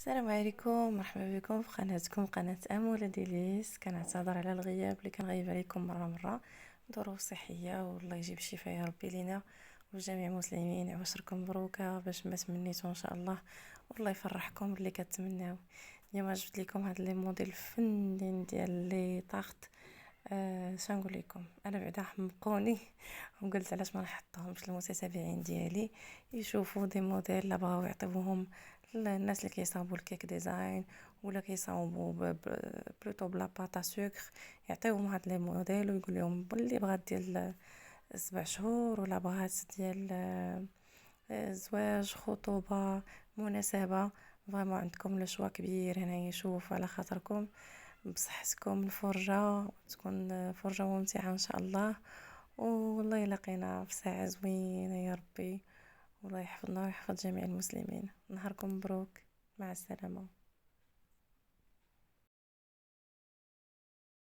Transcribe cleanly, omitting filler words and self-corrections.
السلام عليكم، مرحبا بكم في قناتكم قناة أمولة ديليس. كنعتذر على الغياب اللي كنغيب عليكم مرة. ظروف صحية، والله يجيب الشفاء يا ربي لينا وجميع المسلمين. عواشركم مبروكة باش ما تمنيتو ان شاء الله، والله يفرحكم باللي كتمناو. اليوم جبت لكم هاد لي موديل فنين ديال لي طاخت. شنقول لكم، انا بعدا حمقوني وقلت علاش ما نحطهمش للمتتابعين ديالي يشوفوا دي موديل لا بغاو يعطيوهم الناس اللي كيصاوبوا الكيك ديزاين ولا كيصاوبوا بلوتو بلا باتا سكر. يعطيوهم هاد لي موديل ويقول لهم باللي بغات ديال 7 شهور ولا بغات ديال زواج، خطوبه، مناسبه. فريمون عندكم لو شوا كبير هنايا. شوف على خاطركم بصحتكم الفرجة تكون فرجة ممتعة إن شاء الله. والله يلاقينا في ساعة زوينة يا ربي، والله يحفظنا ويحفظ جميع المسلمين. نهاركم مبروك، مع السلامة.